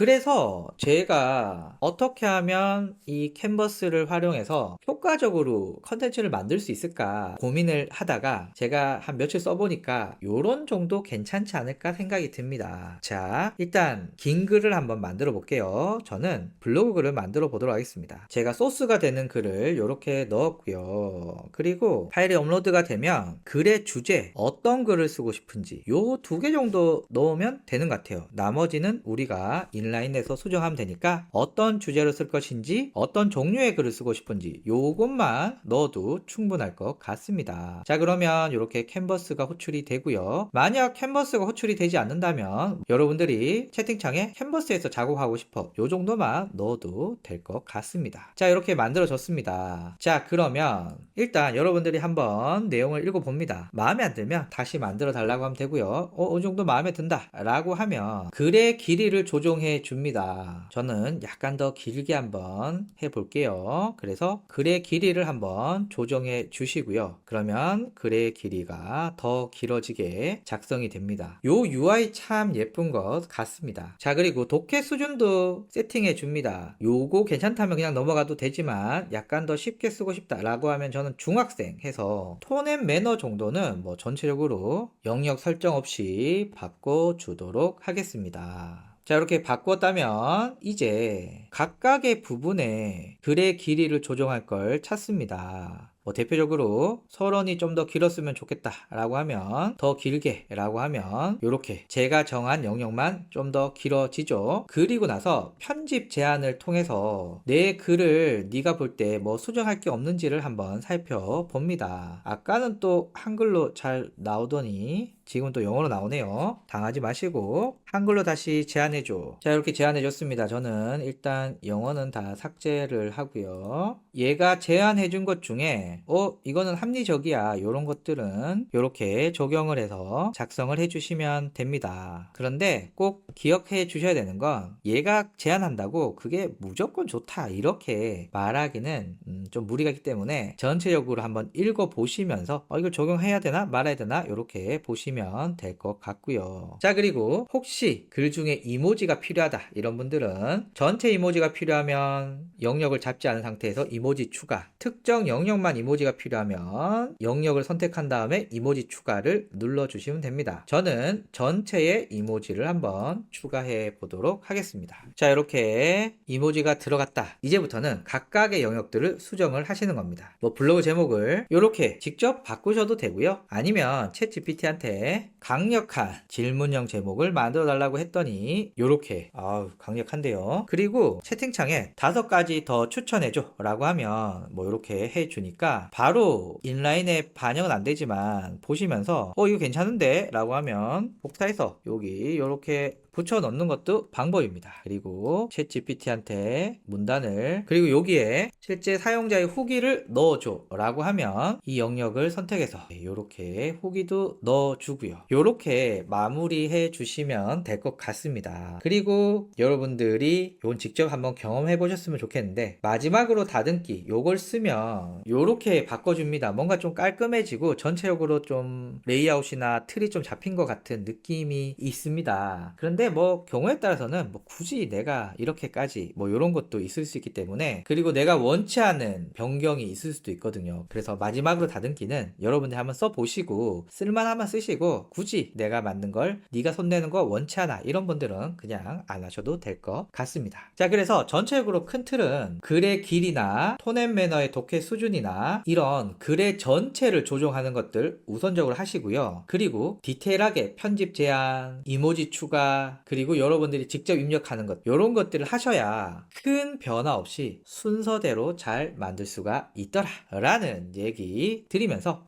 그래서 제가 어떻게 하면 이 캔버스를 활용해서 효과적으로 컨텐츠를 만들 수 있을까 고민을 하다가 제가 한 며칠 써보니까 요런 정도 괜찮지 않을까 생각이 듭니다. 자, 일단 긴 글을 한번 만들어 볼게요. 저는 블로그 글을 만들어 보도록 하겠습니다. 제가 소스가 되는 글을 이렇게 넣었고요. 그리고 파일이 업로드가 되면 글의 주제, 어떤 글을 쓰고 싶은지 요 두 개 정도 넣으면 되는 것 같아요. 나머지는 우리가 인라인에서 수정하면 되니까 어떤 주제로 쓸 것인지, 어떤 종류의 글을 쓰고 싶은지 요것만 넣어도 충분할 것 같습니다. 자, 그러면 이렇게 캔버스가 호출이 되고요. 만약 캔버스가 호출이 되지 않는다면 여러분들이 채팅창에 캔버스에서 작업하고 싶어 요 정도만 넣어도 될 것 같습니다. 자, 이렇게 만들어졌습니다. 자, 그러면 일단 여러분들이 한번 내용을 읽어봅니다. 마음에 안 들면 다시 만들어 달라고 하면 되고요. 어느 정도 마음에 든다 라고 하면 글의 길이를 조정해 줍니다. 저는 약간 더 길게 한번 해볼게요. 그래서 글의 길이를 한번 조정해 주시고요. 그러면 글의 길이가 더 길어지게 작성이 됩니다. 요 UI 참 예쁜 것 같습니다. 자, 그리고 독해 수준도 세팅해 줍니다. 요거 괜찮다면 그냥 넘어가도 되지만 약간 더 쉽게 쓰고 싶다 라고 하면 저는 중학생 해서 톤 앤 매너 정도는 뭐 전체적으로 영역 설정 없이 바꿔주도록 하겠습니다. 자, 이렇게 바꿨다면 이제 각각의 부분에 글의 길이를 조정할 걸 찾습니다. 뭐 대표적으로 서론이 좀 더 길었으면 좋겠다 라고 하면 더 길게 라고 하면 이렇게 제가 정한 영역만 좀 더 길어지죠. 그리고 나서 편집 제한을 통해서 내 글을 네가 볼 때 뭐 수정할 게 없는지를 한번 살펴봅니다. 아까는 또 한글로 잘 나오더니 지금 또 영어로 나오네요. 당하지 마시고 한글로 다시 제한해줘. 자, 이렇게 제한해줬습니다. 저는 일단 영어는 다 삭제를 하고요. 얘가 제한해준 것 중에 이거는 합리적이야 이런 것들은 이렇게 적용을 해서 작성을 해주시면 됩니다. 그런데 꼭 기억해 주셔야 되는 건 얘가 제한한다고 그게 무조건 좋다 이렇게 말하기는 좀 무리가 있기 때문에 전체적으로 한번 읽어보시면서 이걸 적용해야 되나 말아야 되나 이렇게 보시면 될 것 같고요. 자, 그리고 혹시 글 중에 이모지가 필요하다 이런 분들은 전체 이모지가 필요하면 영역을 잡지 않은 상태에서 이모지 추가, 특정 영역만 이모지가 필요하면 영역을 선택한 다음에 이모지 추가를 눌러주시면 됩니다. 저는 전체의 이모지를 한번 추가해 보도록 하겠습니다. 자, 이렇게 이모지가 들어갔다. 이제부터는 각각의 영역들을 수정을 하시는 겁니다. 뭐 블로그 제목을 이렇게 직접 바꾸셔도 되고요. 아니면 챗GPT한테 강력한 질문형 제목을 만들어 달라고 했더니 이렇게 강력한데요. 그리고 채팅창에 5가지 더 추천해줘 라고 하면 뭐 이렇게 해주니까 바로 인라인에 반영은 안 되지만 보시면서 이거 괜찮은데 라고 하면 복사해서 여기 이렇게 붙여 넣는 것도 방법입니다. 그리고 챗GPT한테 문단을 그리고 여기에 실제 사용자의 후기를 넣어줘 라고 하면 이 영역을 선택해서 이렇게 후기도 넣어주고요. 이렇게 마무리해 주시면 될 것 같습니다. 그리고 여러분들이 이건 직접 한번 경험해 보셨으면 좋겠는데 마지막으로 다듬기 요걸 쓰면 이렇게 바꿔줍니다. 뭔가 좀 깔끔해지고 전체적으로 좀 레이아웃이나 틀이 좀 잡힌 것 같은 느낌이 있습니다. 그런데 뭐 경우에 따라서는 뭐 굳이 내가 이렇게까지 뭐 이런 것도 있을 수 있기 때문에 그리고 내가 원치 않은 변경이 있을 수도 있거든요. 그래서 마지막으로 다듬기는 여러분들 한번 써보시고 쓸만하면 쓰시고 굳이 내가 만든 걸 네가 손대는 거 원치 않아 이런 분들은 그냥 안 하셔도 될 것 같습니다. 자, 그래서 전체적으로 큰 틀은 글의 길이나 톤앤 매너의 독해 수준이나 이런 글의 전체를 조정하는 것들 우선적으로 하시고요. 그리고 디테일하게 편집 제한, 이모지 추가, 그리고 여러분들이 직접 입력하는 것 이런 것들을 하셔야 큰 변화 없이 순서대로 잘 만들 수가 있더라 라는 얘기 드리면서